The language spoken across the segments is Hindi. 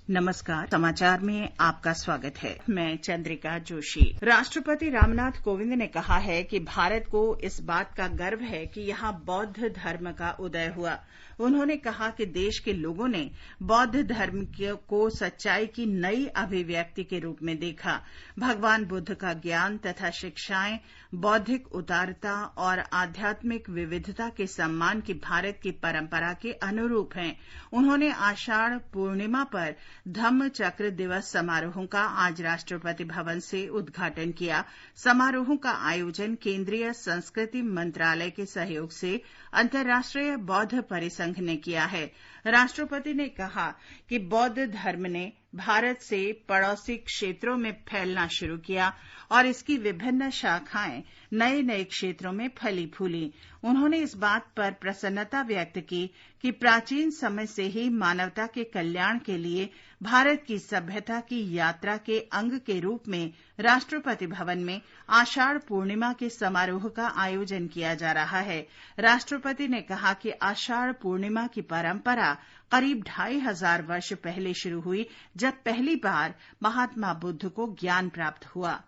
नमस्कार, समाचार में आपका स्वागत है। मैं चंद्रिका जोशी। राष्ट्रपति रामनाथ कोविंद ने कहा है कि भारत को इस बात का गर्व है कि यहाँ बौद्ध धर्म का उदय हुआ। उन्होंने कहा कि देश के लोगों ने बौद्ध धर्म को सच्चाई की नई अभिव्यक्ति के रूप में देखा। भगवान बुद्ध का ज्ञान तथा शिक्षाएं बौद्धिक उदारता और आध्यात्मिक विविधता के सम्मान की भारत की परंपरा के अनुरूप हैं। उन्होंने आषाढ़ पूर्णिमा पर धम्म चक्र दिवस समारोह का आज राष्ट्रपति भवन से उद्घाटन किया। समारोह का आयोजन केंद्रीय संस्कृति मंत्रालय के सहयोग से अंतर्राष्ट्रीय बौद्ध परिसंघ ने किया है। राष्ट्रपति ने कहा कि बौद्ध धर्म ने भारत से पड़ोसी क्षेत्रों में फैलना शुरू किया और इसकी विभिन्न शाखाएं नए नए क्षेत्रों में फली फूली। उन्होंने इस बात पर प्रसन्नता व्यक्त की कि प्राचीन समय से ही मानवता के कल्याण के लिए भारत की सभ्यता की यात्रा के अंग के रूप में राष्ट्रपति भवन में आषाढ़ पूर्णिमा के समारोह का आयोजन किया जा रहा है। राष्ट्रपति ने कहा कि आषाढ़ पूर्णिमा की परंपरा करीब 2500 वर्ष पहले शुरू हुई, जब पहली बार महात्मा बुद्ध को ज्ञान प्राप्त हुआ।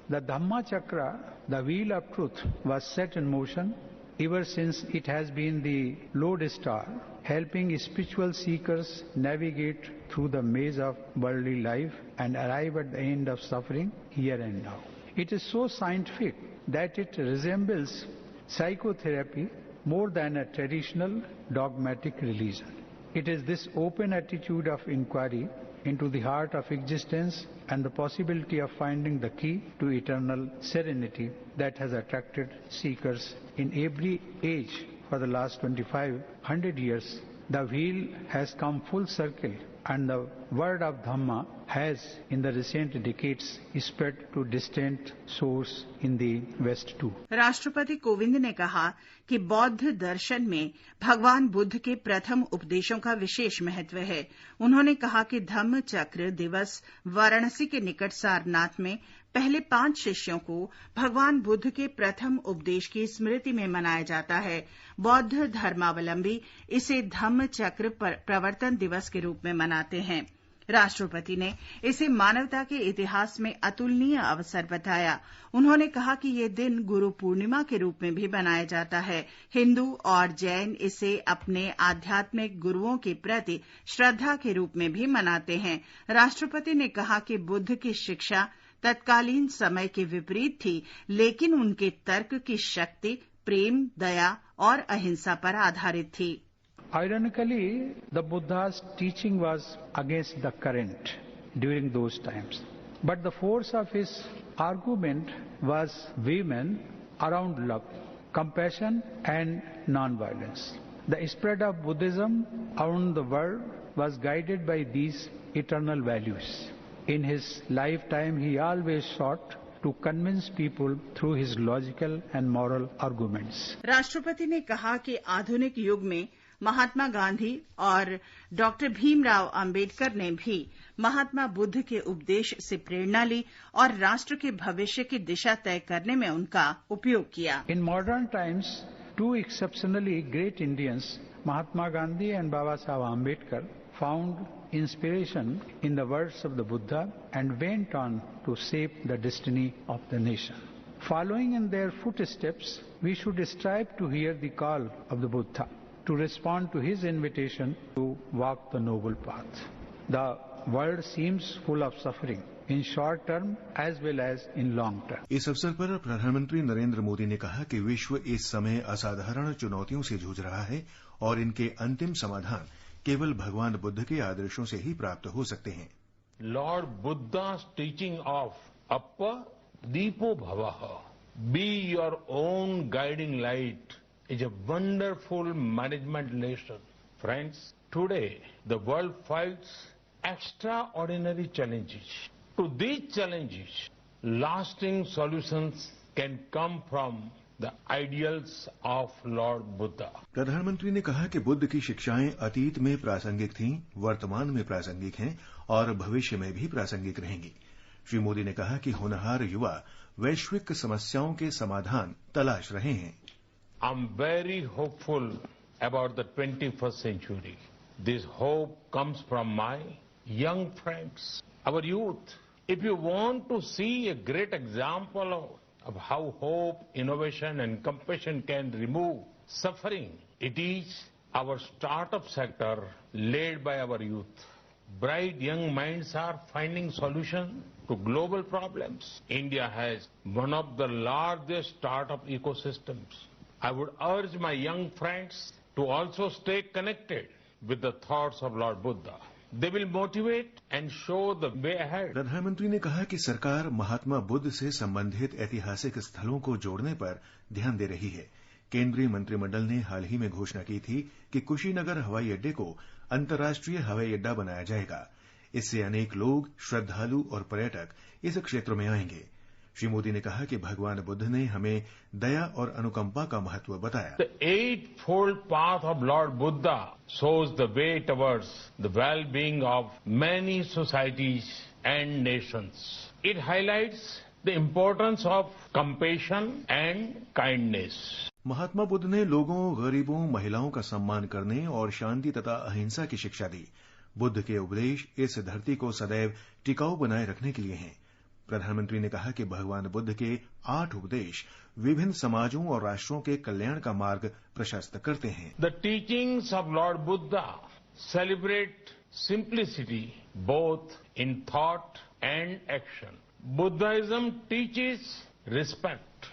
The Dhamma Chakra, the wheel of truth, was set in motion. Ever since it has been the lodestar, helping spiritual seekers navigate through the maze of worldly life and arrive at the end of suffering here and now. It is so scientific that it resembles psychotherapy more than a traditional dogmatic religion. It is this open attitude of inquiry into the heart of existence and the possibility of finding the key to eternal serenity that has attracted seekers in every age for the last 2500 years. The wheel has come full circle and the word of Dhamma has in the recent decades spread to distant shores in the West too. राष्ट्रपति कोविंद ने कहा कि बौद्ध दर्शन में भगवान बुद्ध के प्रथम उपदेशों का विशेष महत्व है। उन्होंने कहा कि धम्म चक्र दिवस वाराणसी के निकट सारनाथ में पहले 5 शिष्यों को भगवान बुद्ध के प्रथम उपदेश की स्मृति में मनाया जाता है। बौद्ध धर्मावलंबी इसे धम्म चक्र प्रवर्तन दिवस के रूप में मनाते हैं। राष्ट्रपति ने इसे मानवता के इतिहास में अतुलनीय अवसर बताया। उन्होंने कहा कि ये दिन गुरु पूर्णिमा के रूप में भी मनाया जाता है। हिंदू और जैन इसे अपने आध्यात्मिक गुरुओं के प्रति श्रद्धा के रूप में भी मनाते हैं। राष्ट्रपति ने कहा कि बुद्ध की शिक्षा तत्कालीन समय के विपरीत थी, लेकिन उनके तर्क की शक्ति प्रेम, दया और अहिंसा पर आधारित थी। Ironically, the Buddha's teaching was against the current during those times. But the force of his argument was women around love, compassion and non-violence. The spread of Buddhism around the world was guided by these eternal values. In his lifetime, he always sought to convince people through his logical and moral arguments. राष्ट्रपति ने कहा कि आधुनिक युग में महात्मा गांधी और डॉक्टर भीमराव अंबेडकर ने भी महात्मा बुद्ध के उपदेश से प्रेरणा ली और राष्ट्र के भविष्य की दिशा तय करने में उनका उपयोग किया। In modern times, 2 exceptionally great Indians, Mahatma Gandhi and Baba Saheb Ambedkar, found inspiration in the words of the Buddha and went on to shape the destiny of the nation. Following in their footsteps, we should strive to hear the call of the Buddha, to respond to his invitation to walk the noble path. The world seems full of suffering in short term as well as in long term. इस अवसर पर प्रधानमंत्री नरेंद्र मोदी ने कहा कि विश्व इस समय असाधारण चुनौतियों से जूझ रहा है और इनके अंतिम समाधान केवल भगवान बुद्ध के आदर्शों से ही प्राप्त हो सकते हैं। Lord Buddha's teaching of Appa Deepo Bhavaha, be your own guiding light, is a wonderful management lesson. Friends, today the world fights extraordinary challenges. To these challenges, lasting solutions can come from the ideals of Lord Buddha. प्रधानमंत्री ने कहा कि बुद्ध की शिक्षाएं अतीत में प्रासंगिक थीं, वर्तमान में प्रासंगिक हैं और भविष्य में भी प्रासंगिक रहेंगी। श्री मोदी ने कहा कि होनहार युवा वैश्विक समस्याओं के समाधान तलाश रहे हैं। I'm very hopeful about the 21st century. This hope comes from my young friends, our youth. If you want to see a great example of how hope, innovation and compassion can remove suffering, it is our startup sector led by our youth. Bright young minds are finding solutions to global problems. India has one of the largest startup ecosystems. I would urge my young friends to also stay connected with the thoughts of Lord Buddha. They will motivate and show the way ahead. प्रधानमंत्री ने कहा कि सरकार महात्मा बुद्ध से संबंधित ऐतिहासिक स्थलों को जोड़ने पर ध्यान दे रही है। केंद्रीय मंत्रिमंडल ने हाल ही में घोषणा की थी कि कुशीनगर हवाई अड्डे को अंतर्राष्ट्रीय हवाई अड्डा बनाया जाएगा। इससे अनेक लोग, श्रद्धालु और पर्यटक इस क्षेत्र में आएंगे। श्री मोदी ने कहा कि भगवान बुद्ध ने हमें दया और अनुकंपा का महत्व बताया। The eightfold path of Lord Buddha shows the way towards the well-being of many societies and nations. It highlights the importance of compassion and kindness. Mahatma Buddha ने लोगों, गरीबों, महिलाओं का सम्मान करने और शांति तथा अहिंसा की शिक्षा दी। बुद्ध के उपदेश इस धरती को सदैव टिकाऊ बनाए रखने के लिए हैं। प्रधानमंत्री ने कहा कि भगवान बुद्ध के 8 उपदेश विभिन्न समाजों और राष्ट्रों के कल्याण का मार्ग प्रशस्त करते हैं। The teachings of Lord Buddha celebrate simplicity both in thought and action. Buddhism teaches respect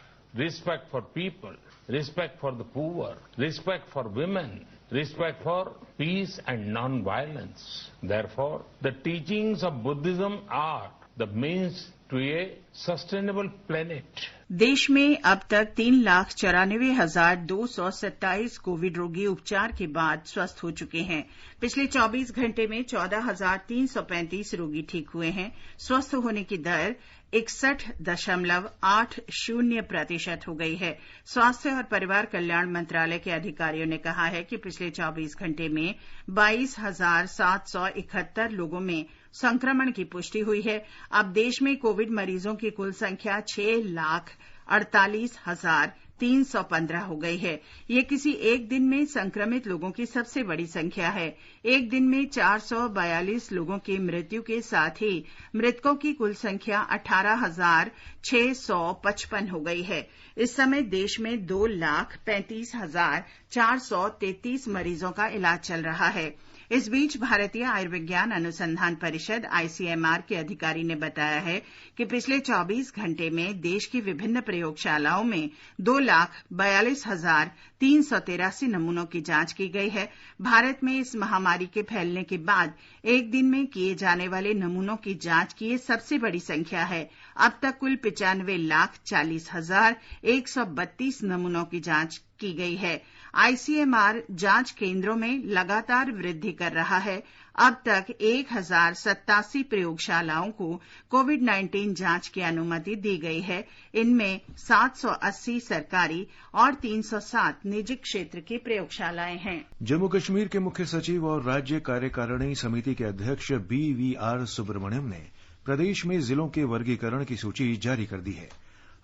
for people, respect for the poor, respect for women, respect for peace and non-violence. Therefore, the teachings of Buddhism are the means to a sustainable planet. देश में अब तक 3,94,227 कोविड रोगी उपचार के बाद स्वस्थ हो चुके हैं। पिछले 24 घंटे में 14,335 रोगी ठीक हुए हैं। स्वस्थ होने की दर 61.80% हो गई है। स्वास्थ्य और परिवार कल्याण मंत्रालय के अधिकारियों ने कहा है कि पिछले 24 घंटे में 22,771 लोगों में संक्रमण की पुष्टि हुई है। अब देश में कोविड मरीजों की कुल संख्या 6,48,315 हो गई है। ये किसी एक दिन में संक्रमित लोगों की सबसे बड़ी संख्या है। एक दिन में 442 लोगों की मृत्यु के साथ ही मृतकों की कुल संख्या 18,655 हो गई है। इस समय देश में 2,35,433 मरीजों का इलाज चल रहा है। इस बीच भारतीय आयुर्विज्ञान अनुसंधान परिषद आईसीएमआर के अधिकारी ने बताया है कि पिछले 24 घंटे में देश की विभिन्न प्रयोगशालाओं में 2,42,383 नमूनों की जांच की गई है। भारत में इस महामारी के फैलने के बाद एक दिन में किए जाने वाले नमूनों की जांच की ये सबसे बड़ी संख्या है। अब तक कुल 95,40,132 नमूनों की जांच की गई है। आईसीएमआर जांच केंद्रों में लगातार वृद्धि कर रहा है। अब तक 1,087 प्रयोगशालाओं को कोविड-19 जांच की अनुमति दी गई है। इनमें 780 सरकारी और 307 निजी क्षेत्र की प्रयोगशालाएं हैं। जम्मू कश्मीर के मुख्य सचिव और राज्य कार्यकारिणी समिति के अध्यक्ष BVR सुब्रमण्यम ने प्रदेश में जिलों के वर्गीकरण की सूची जारी कर दी है।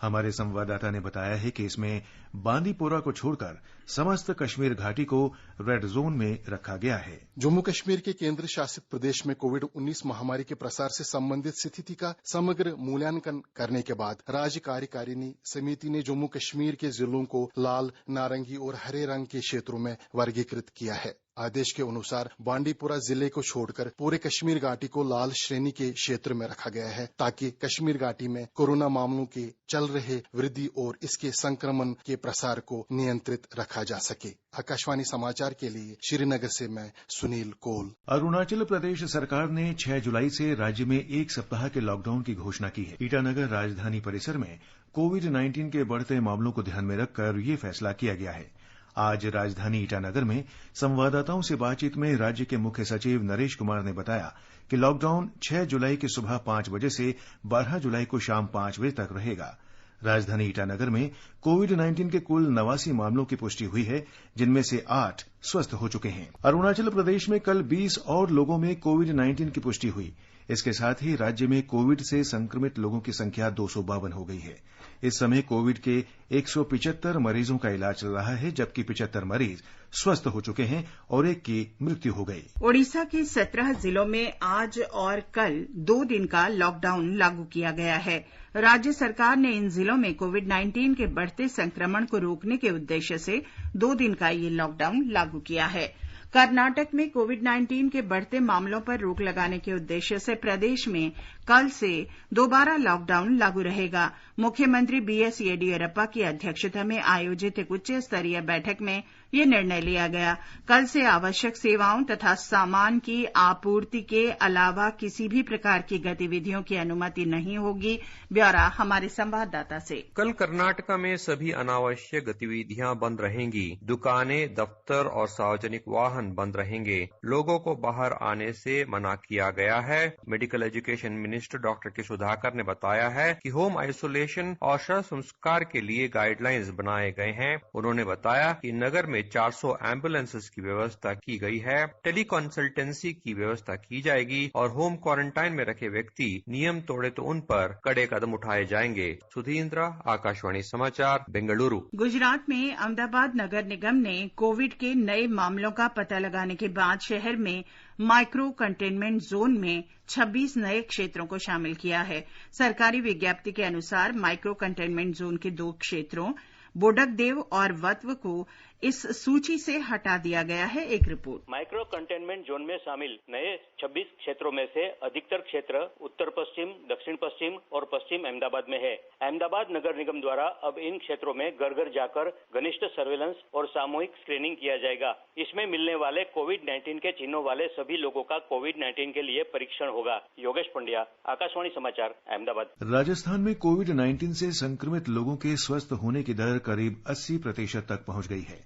हमारे संवाददाता ने बताया है कि इसमें बांदीपोरा को छोड़कर समस्त कश्मीर घाटी को रेड जोन में रखा गया है। जम्मू कश्मीर के केंद्र शासित प्रदेश में कोविड-19 महामारी के प्रसार से संबंधित स्थिति का समग्र मूल्यांकन करने के बाद राज्य कार्यकारिणी समिति ने जम्मू कश्मीर के जिलों को लाल, नारंगी और हरे रंग के क्षेत्रों में वर्गीकृत किया है। आदेश के अनुसार बांडीपुरा जिले को छोड़कर पूरे कश्मीर घाटी को लाल श्रेणी के क्षेत्र में रखा गया है, ताकि कश्मीर घाटी में कोरोना मामलों के चल रहे वृद्धि और इसके संक्रमण के प्रसार को नियंत्रित रखा जा सके। आकाशवाणी समाचार के लिए श्रीनगर से मैं सुनील कोल। अरुणाचल प्रदेश सरकार ने 6 जुलाई से राज्य में 1 सप्ताह के लॉकडाउन की घोषणा की है। ईटानगर राजधानी परिसर में कोविड-19 के बढ़ते मामलों को ध्यान में रखकर ये फैसला किया गया है। आज राजधानी ईटानगर में संवाददाताओं से बातचीत में राज्य के मुख्य सचिव नरेश कुमार ने बताया कि लॉकडाउन 6 जुलाई की सुबह 5 बजे से 12 जुलाई को शाम 5 बजे तक रहेगा। राजधानी ईटानगर में कोविड-19 के कुल 89 मामलों की पुष्टि हुई है, जिनमें से 8 स्वस्थ हो चुके हैं। अरुणाचल प्रदेश में कल 20 और लोगों में कोविड-19 की पुष्टि हुई। इसके साथ ही राज्य में कोविड से संक्रमित लोगों की संख्या 252 हो गई है। इस समय कोविड के 175 मरीजों का इलाज चल रहा है, जबकि 75 मरीज स्वस्थ हो चुके हैं और एक की मृत्यु हो गई। ओडिशा के 17 जिलों में आज और कल 2 दिन का लॉकडाउन लागू किया गया है। राज्य सरकार ने इन जिलों में कोविड-19 के बढ़ते संक्रमण को रोकने के उद्देश्य से 2 दिन का ये लॉकडाउन लागू किया है। कर्नाटक में कोविड-19 के बढ़ते मामलों पर रोक लगाने के उद्देश्य से प्रदेश में कल से दोबारा लॉकडाउन लागू रहेगा। मुख्यमंत्री बीएस येडियुरप्पा की अध्यक्षता में आयोजित एक उच्च स्तरीय बैठक में ये निर्णय लिया गया। कल से आवश्यक सेवाओं तथा सामान की आपूर्ति के अलावा किसी भी प्रकार की गतिविधियों की अनुमति नहीं होगी। ब्यौरा हमारे संवाददाता से। कल कर्नाटका में सभी अनावश्यक गतिविधियां बंद रहेंगी। दुकानें, दफ्तर और सार्वजनिक वाहन बंद रहेंगे। लोगों को बाहर आने से मना किया गया है। मेडिकल एजुकेशन मिनिस्टर डॉक्टर के सुधाकर ने बताया है कि होम आइसोलेशन और शव संस्कार के लिए गाइडलाइंस बनाए गए हैं। उन्होंने बताया कि नगर में 400 एम्बुलेंसेस की व्यवस्था की गई है। टेली कंसल्टेंसी की व्यवस्था की जाएगी और होम क्वारंटाइन में रखे व्यक्ति नियम तोड़े तो उन पर कड़े कदम उठाए जाएंगे। सुधींद्रा, आकाशवाणी समाचार, बेंगलुरु। गुजरात में अहमदाबाद नगर निगम ने कोविड के नए मामलों का पता लगाने के बाद शहर में माइक्रो कंटेनमेंट जोन में 26 नए क्षेत्रों को शामिल किया है। सरकारी विज्ञप्ति के अनुसार माइक्रो कंटेनमेंट जोन के 2 क्षेत्रों बोडकदेव और वत्व को इस सूची से हटा दिया गया है। एक रिपोर्ट। माइक्रो कंटेनमेंट जोन में शामिल नए 26 क्षेत्रों में से अधिकतर क्षेत्र उत्तर पश्चिम, दक्षिण पश्चिम और पश्चिम अहमदाबाद में है। अहमदाबाद नगर निगम द्वारा अब इन क्षेत्रों में घर घर जाकर घनिष्ठ सर्वेलेंस और सामूहिक स्क्रीनिंग किया जाएगा। इसमें मिलने वाले कोविड-19 के चिन्हों वाले सभी लोगों का कोविड-19 के लिए परीक्षण होगा। योगेश पंड्या, आकाशवाणी समाचार, अहमदाबाद। राजस्थान में कोविड-19 से संक्रमित लोगों के स्वस्थ होने की दर करीब 80% तक पहुंच गई है।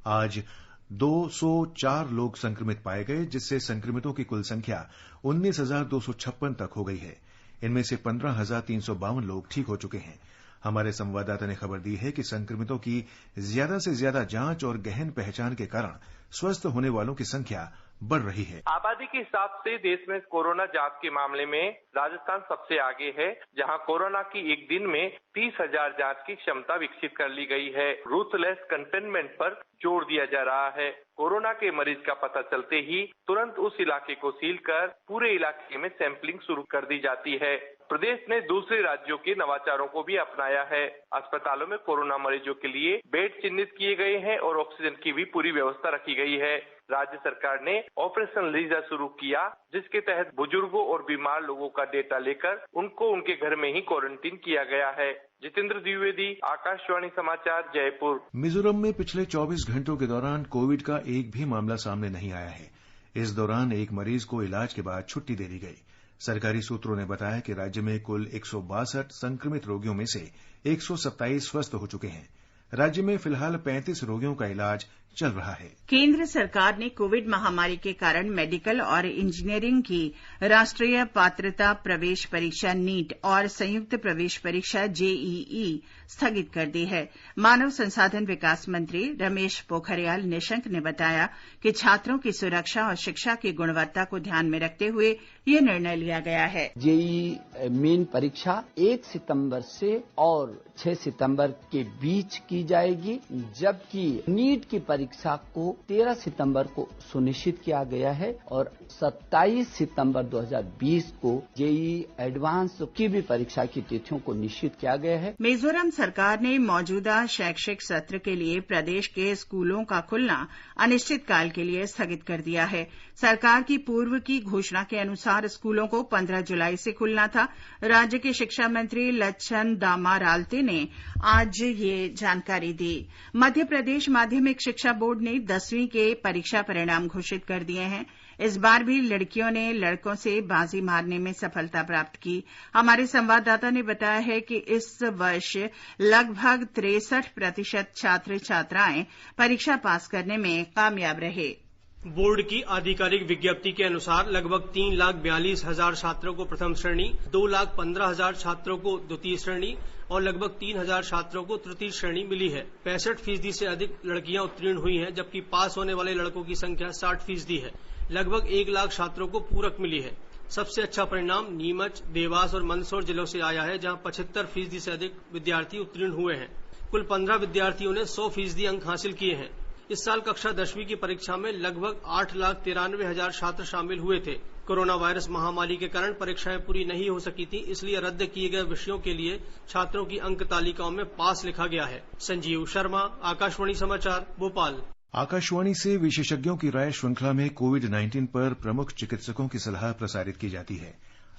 आज 204 लोग संक्रमित पाए गए, जिससे संक्रमितों की कुल संख्या 19,256 तक हो गई है। इनमें से 15,352 लोग ठीक हो चुके हैं। हमारे संवाददाता ने खबर दी है कि संक्रमितों की ज्यादा से ज्यादा जांच और गहन पहचान के कारण स्वस्थ होने वालों की संख्या बढ़ रही है। आबादी के हिसाब से देश में कोरोना जांच के मामले में राजस्थान सबसे आगे है, जहां कोरोना की एक दिन में 30,000 जांच की क्षमता विकसित कर ली गई है। रूथलेस कंटेनमेंट पर जोर दिया जा रहा है। कोरोना के मरीज का पता चलते ही तुरंत उस इलाके को सील कर पूरे इलाके में सैंपलिंग शुरू कर दी जाती है। प्रदेश ने दूसरे राज्यों के नवाचारों को भी अपनाया है। अस्पतालों में कोरोना मरीजों के लिए बेड चिन्हित किए गए हैं और ऑक्सीजन की भी पूरी व्यवस्था रखी गई है। राज्य सरकार ने ऑपरेशन लीजा शुरू किया, जिसके तहत बुजुर्गों और बीमार लोगों का डेटा लेकर उनको उनके घर में ही क्वारंटीन किया गया है। जितेंद्र द्विवेदी, आकाशवाणी समाचार, जयपुर। मिजोरम में पिछले 24 घंटों के दौरान कोविड का एक भी मामला सामने नहीं आया है। इस दौरान एक मरीज को इलाज के बाद छुट्टी दे दी गई। सरकारी सूत्रों ने बताया कि राज्य में कुल 162 संक्रमित रोगियों में से 127 स्वस्थ हो चुके हैं। राज्य में फिलहाल 35 रोगियों का इलाज चल रहा है। केंद्र सरकार ने कोविड महामारी के कारण मेडिकल और इंजीनियरिंग की राष्ट्रीय पात्रता प्रवेश परीक्षा नीट और संयुक्त प्रवेश परीक्षा जेईई स्थगित कर दी है। मानव संसाधन विकास मंत्री रमेश पोखरियाल निशंक ने बताया कि छात्रों की सुरक्षा और शिक्षा की गुणवत्ता को ध्यान में रखते हुए ये निर्णय लिया गया है। जेईई मेन परीक्षा 1 सितंबर से और 6 सितंबर के बीच की जाएगी, जबकि नीट की परीक्षा को 13 सितंबर को सुनिश्चित किया गया है और 27 सितंबर 2020 को जेईई एडवांस की भी परीक्षा की तिथियों को निश्चित किया गया है। मिजोरम सरकार ने मौजूदा शैक्षिक सत्र के लिए प्रदेश के स्कूलों का खुलना अनिश्चितकाल के लिए स्थगित कर दिया है। सरकार की पूर्व की घोषणा के अनुसार स्कूलों को 15 जुलाई से खुलना था। राज्य के शिक्षा मंत्री लच्छन दामारालते ने आज ये जानकारी दी। मध्य प्रदेश माध्यमिक शिक्षा बोर्ड ने 10वीं के परीक्षा परिणाम घोषित कर दिए हैं। इस बार भी लड़कियों ने लड़कों से बाजी मारने में सफलता प्राप्त की। हमारे संवाददाता ने बताया है कि इस वर्ष लगभग 63% छात्र छात्राएं परीक्षा पास करने में कामयाब रहे। बोर्ड की आधिकारिक विज्ञप्ति के अनुसार लगभग 3,42,000 छात्रों को प्रथम श्रेणी, 2,15,000 छात्रों को द्वितीय श्रेणी और लगभग 3,000 छात्रों को तृतीय श्रेणी मिली है। 65% से अधिक लड़कियां उत्तीर्ण हुई हैं, जबकि पास होने वाले लड़कों की संख्या 60% है। लगभग 1 लाख छात्रों को पूरक मिली है। सबसे अच्छा परिणाम नीमच, देवास और मंदसौर जिलों से आया है, जहां 75% से अधिक विद्यार्थी उत्तीर्ण हुए हैं। कुल 15 विद्यार्थियों ने 100% अंक हासिल किए हैं। इस साल कक्षा 10वीं की परीक्षा में लगभग 8,93,000 छात्र शामिल हुए थे। कोरोना वायरस महामारी के कारण परीक्षाएं पूरी नहीं हो सकी थी, इसलिए रद्द किए गए विषयों के लिए छात्रों की अंक तालिकाओं में पास लिखा गया है। संजीव शर्मा, आकाशवाणी समाचार, भोपाल। आकाशवाणी से विशेषज्ञों की राय श्रृंखला में कोविड-19 पर प्रमुख चिकित्सकों की सलाह प्रसारित की जाती है।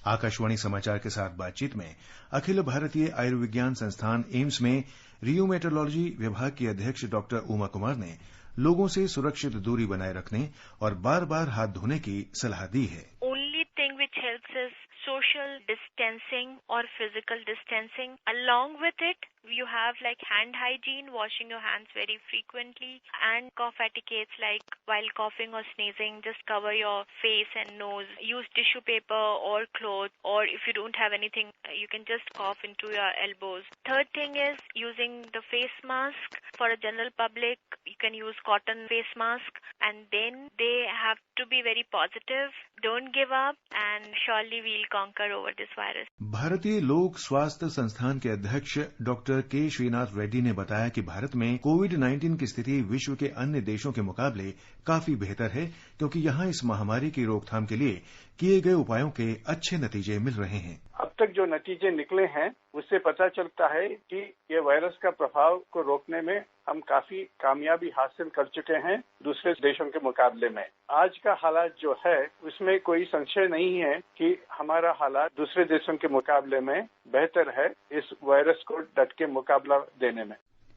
आकाशवाणी समाचार के साथ बातचीत में अखिल भारतीय आयुर्विज्ञान संस्थान एम्स में रियूमेटोलॉजी विभाग की अध्यक्ष डॉक्टर उमा कुमार ने लोगों से सुरक्षित दूरी बनाए रखने और बार बार हाथ धोने की सलाह दी है। Only thing which helps is social distancing or physical distancing. Along with it, you have like hand hygiene, washing your hands very frequently, and cough etiquettes like while coughing or sneezing, just cover your face and nose. Use tissue paper or cloth, or if you don't have anything, you can just cough into your elbows. Third thing is using the face mask. For a general public, you can use cotton face mask, and then they have to be very positive. Don't give up, and surely we'll conquer over this virus. भारतीय लोक स्वास्थ्य संस्थान के अध्यक्ष डॉक्टर के श्रीनाथ रेड्डी ने बताया कि भारत में कोविड-19 की स्थिति विश्व के अन्य देशों के मुकाबले काफी बेहतर है, क्योंकि यहां इस महामारी की रोकथाम के लिए किए गए उपायों के अच्छे नतीजे मिल रहे हैं। अब तक जो नतीजे निकले हैं उससे पता चलता है कि ये वायरस का प्रभाव को रोकने में हम काफी कामयाबी हासिल कर चुके हैं दूसरे देशों के मुकाबले में। आज का हालात जो है उसमें कोई संशय नहीं है कि हमारा हालात दूसरे देशों के मुकाबले में बेहतर है इस वायरस को डट के मुकाबला देने में।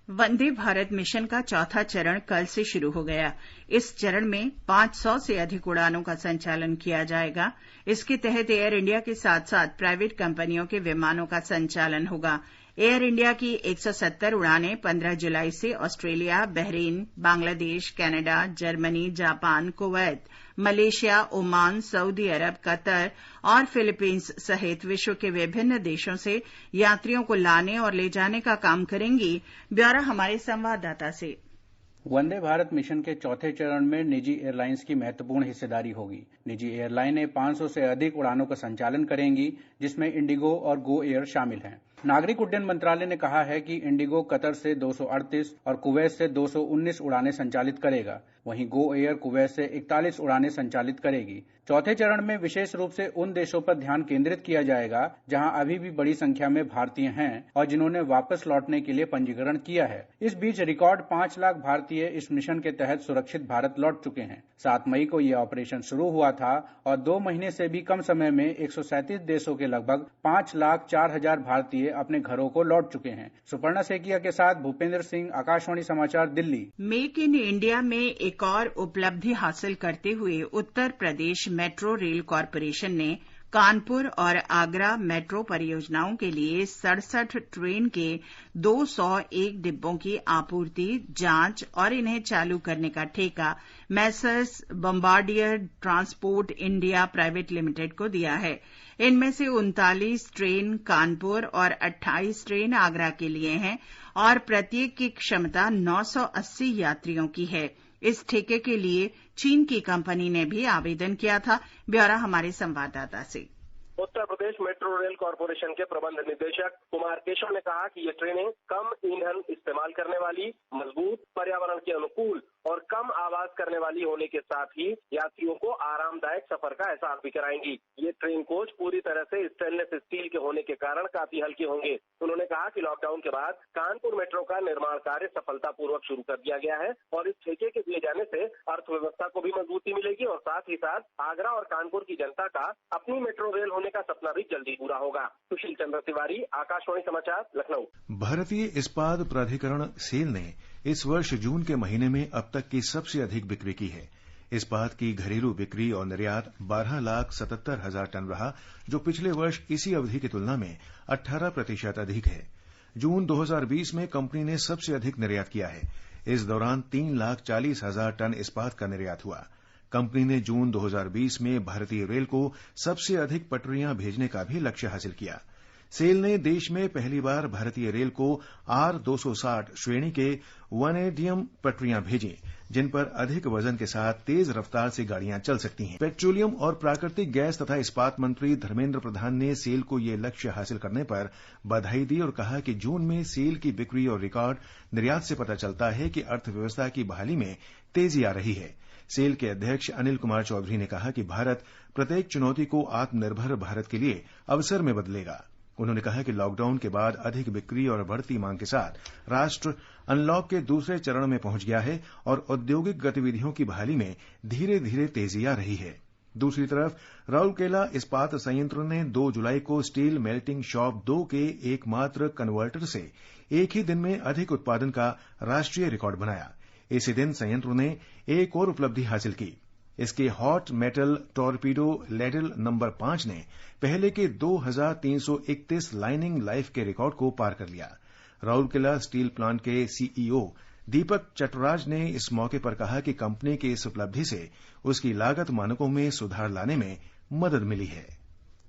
वंदे भारत मिशन का चौथा चरण कल से शुरू हो गया। इस चरण में 500 से अधिक उड़ानों का संचालन किया जाएगा। इसके तहत एयर इंडिया के साथ साथ प्राइवेट कंपनियों के विमानों का संचालन होगा। एयर इंडिया की 170 उड़ानें 15 जुलाई से Australia, Bahrain, Bangladesh, Canada, Germany, Japan, Kuwait, Malaysia, Oman, Saudi Arab, Qatar और फिलीपींस सहित विश्व के विभिन्न देशों से यात्रियों को लाने और ले जाने का काम करेंगी। ब्यौरा हमारे संवाददाता से। वंदे भारत मिशन के चौथे चरण में निजी एयरलाइंस की महत्वपूर्ण हिस्सेदारी होगी। निजी एयरलाइनें 500 से अधिक उड़ानों का संचालन करेंगी, जिसमें इंडिगो और गो एयर शामिल हैं। नागरिक उड्डयन मंत्रालय ने कहा है कि इंडिगो कतर से 238 और कुवैत से 219 उड़ानें संचालित करेगा। वहीं गो एयर कुवैत से 41 उड़ानें संचालित करेगी। चौथे चरण में विशेष रूप से उन देशों पर ध्यान केंद्रित किया जाएगा जहां अभी भी बड़ी संख्या में भारतीय हैं और जिन्होंने वापस लौटने के लिए पंजीकरण किया है। इस बीच रिकॉर्ड 5 लाख भारतीय इस मिशन के तहत सुरक्षित भारत लौट चुके हैं। 7 मई को यह ऑपरेशन शुरू हुआ था और 2 महीने से भी कम समय में 137 देशों के लगभग 5,04,000 भारतीय अपने घरों को लौट चुके हैं। सुपर्णा सेकिया के साथ भूपेंद्र सिंह, आकाशवाणी समाचार, दिल्ली। मेक इन इंडिया में एक और उपलब्धि हासिल करते हुए Uttar Pradesh metro rail corporation ने कानपुर और आगरा मेट्रो परियोजनाओं के लिए 67 ट्रेन के 201 डिब्बों की आपूर्ति, जांच और इन्हें चालू करने का ठेका Messrs Bombardier transport India private limited को दिया है। इनमें से 39 ट्रेन कानपुर और 28 ट्रेन आगरा के लिए हैं और प्रत्येक की क्षमता 980 यात्रियों की है। इस ठेके के लिए चीन की कंपनी ने भी आवेदन किया था। ब्यौरा हमारे संवाददाता से। Uttar Pradesh metro rail corporation के प्रबंध निदेशक कुमार केशव ने कहा कि ये ट्रेनें कम ईंधन इस्तेमाल करने वाली, मजबूत, पर्यावरण के अनुकूल और कम आवाज करने वाली होने के साथ ही यात्रियों को आरामदायक सफर का एहसास भी कराएंगी। ये ट्रेन कोच पूरी तरह से स्टेनलेस स्टील के होने के कारण काफी हल्के होंगे। उन्होंने कहा कि लॉकडाउन के बाद कानपुर मेट्रो का निर्माण कार्य सफलतापूर्वक शुरू कर दिया गया है और इस ठेके के दिए जाने से अर्थव्यवस्था को भी मजबूती मिलेगी और साथ ही साथ आगरा और कानपुर की जनता का अपनी मेट्रो रेल होने का सपना भी जल्दी पूरा होगा। सुशील चंद्र तिवारी, आकाशवाणी समाचार, लखनऊ। भारतीय इस्पात प्राधिकरण सेल ने इस वर्ष जून के महीने में अब तक की सबसे अधिक बिक्री की है। इस्पात की घरेलू बिक्री और निर्यात 12,77,000 टन रहा, जो पिछले वर्ष इसी अवधि की तुलना में 18% अधिक है। जून 2020 में कंपनी ने सबसे अधिक निर्यात किया है। इस दौरान 3,40,000 टन इस्पात का निर्यात हुआ। कंपनी ने जून 2020 में भारतीय रेल को सबसे अधिक पटरियां भेजने का भी लक्ष्य हासिल किया। सेल ने देश में पहली बार भारतीय रेल को R260 श्रेणी के वैनेडियम पटरियां भेजी, जिन पर अधिक वजन के साथ तेज रफ्तार से गाड़ियां चल सकती हैं। पेट्रोलियम और प्राकृतिक गैस तथा इस्पात मंत्री धर्मेंद्र प्रधान ने सेल को यह लक्ष्य हासिल करने पर बधाई दी और कहा कि जून में सेल की बिक्री और रिकॉर्ड निर्यात से पता चलता है कि अर्थव्यवस्था की बहाली में तेजी आ रही है। सेल के अध्यक्ष अनिल कुमार चौधरी ने कहा कि भारत प्रत्येक चुनौती को आत्मनिर्भर भारत के लिए अवसर में बदलेगा। उन्होंने कहा कि लॉकडाउन के बाद अधिक बिक्री और बढ़ती मांग के साथ राष्ट्र अनलॉक के दूसरे चरण में पहुंच गया है और औद्योगिक गतिविधियों की बहाली में धीरे धीरे तेजी आ रही है। दूसरी तरफ राउरकेला इस्पात संयंत्र ने 2 जुलाई को स्टील मेल्टिंग शॉप 2 के एकमात्र कन्वर्टर से एक ही दिन में अधिक उत्पादन का राष्ट्रीय रिकॉर्ड बनाया। इसी दिन संयंत्र ने एक और उपलब्धि हासिल की। इसके hot metal torpedo ladle number 5 ने पहले के 2331 लाइनिंग लाइफ के रिकॉर्ड को पार कर लिया। राउरकेला स्टील प्लांट के सीईओ दीपक चटराज ने इस मौके पर कहा कि कंपनी की इस उपलब्धि से उसकी लागत मानकों में सुधार लाने में मदद मिली है।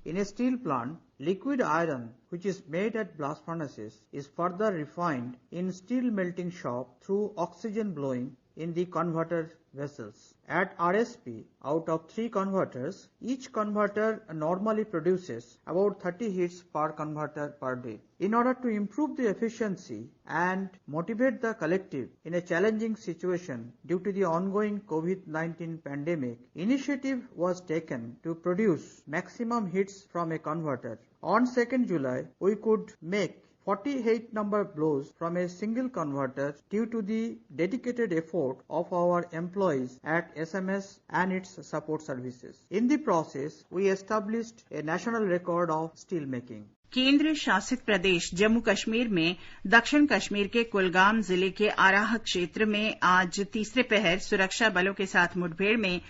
In a steel plant, liquid iron, which is made at blast furnaces, is further refined in steel melting shop through oxygen blowing in the converter vessels. At RSP, out of 3 converters, each converter normally produces about 30 hits per converter per day. In order to improve the efficiency and motivate the collective in a challenging situation due to the ongoing COVID-19 pandemic, initiative was taken to produce maximum hits from a converter. On 2nd July, we could make 48 number blows from a single converter due to the dedicated effort of our employees at SMS and its support services. In the process, we established a national record of steel making. केंद्र शासित प्रदेश जम्मू कश्मीर में दक्षिण कश्मीर के कुलगाम जिले के आराह क्षेत्र में आज तीसरे पहर सुरक्षा बलों के साथ मुठभेड़ में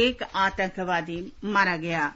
एक आतंकवादी मारा गया।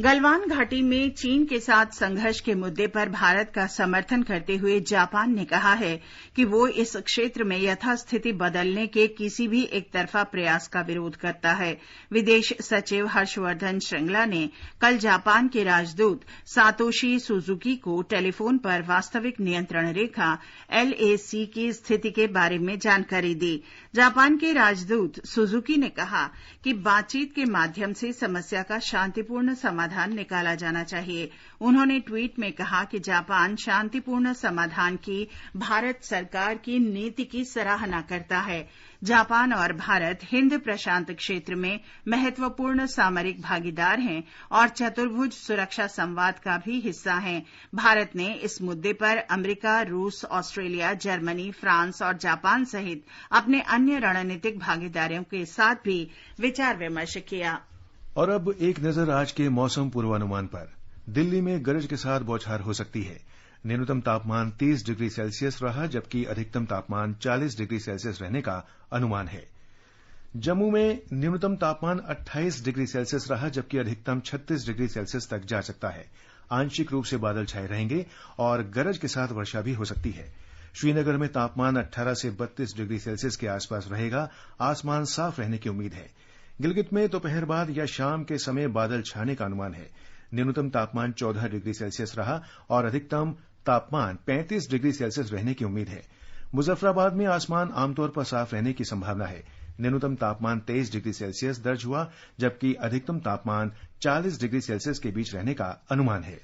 गलवान घाटी में चीन के साथ संघर्ष के मुद्दे पर भारत का समर्थन करते हुए जापान ने कहा है कि वो इस क्षेत्र में यथास्थिति बदलने के किसी भी एकतरफा प्रयास का विरोध करता है। विदेश सचिव हर्षवर्धन श्रृंगला ने कल जापान के राजदूत सातोशी सुजुकी को टेलीफोन पर वास्तविक नियंत्रण रेखा LAC की स्थिति के बारे में जानकारी दी। जापान के राजदूत सुजुकी ने कहा कि बातचीत के माध्यम से समस्या का शांतिपूर्ण समाधान निकाला जाना चाहिए। उन्होंने ट्वीट में कहा कि जापान शांतिपूर्ण समाधान की भारत सरकार की नीति की सराहना करता है। जापान और भारत हिंद प्रशांत क्षेत्र में महत्वपूर्ण सामरिक भागीदार हैं और चतुर्भुज सुरक्षा संवाद का भी हिस्सा हैं। भारत ने इस मुद्दे पर अमेरिका, रूस, ऑस्ट्रेलिया, जर्मनी, फ्रांस और जापान सहित अपने अन्य रणनीतिक भागीदारों के साथ भी विचार विमर्श किया। और अब एक नजर आज के मौसम पूर्वानुमान पर। दिल्ली में गरज के साथ बौछार हो सकती है। न्यूनतम तापमान 30 डिग्री सेल्सियस रहा, जबकि अधिकतम तापमान 40 डिग्री सेल्सियस रहने का अनुमान है। जम्मू में न्यूनतम तापमान 28 डिग्री सेल्सियस रहा, जबकि अधिकतम 36 डिग्री सेल्सियस तक जा सकता है। आंशिक रूप से बादल छाए रहेंगे और गरज के साथ वर्षा भी हो सकती है। श्रीनगर में तापमान 18 से 32 डिग्री सेल्सियस के आसपास रहेगा। आसमान साफ रहने की उम्मीद है। गिलगित में दोपहर बाद या शाम के समय बादल छाने का अनुमान है। न्यूनतम तापमान 14 डिग्री सेल्सियस रहा और अधिकतम तापमान 35 डिग्री सेल्सियस रहने की उम्मीद है। मुजफ्फराबाद में आसमान आमतौर पर साफ रहने की संभावना है। न्यूनतम तापमान 23 डिग्री सेल्सियस दर्ज हुआ, जबकि अधिकतम तापमान 40 डिग्री सेल्सियस के बीच रहने का अनुमान है।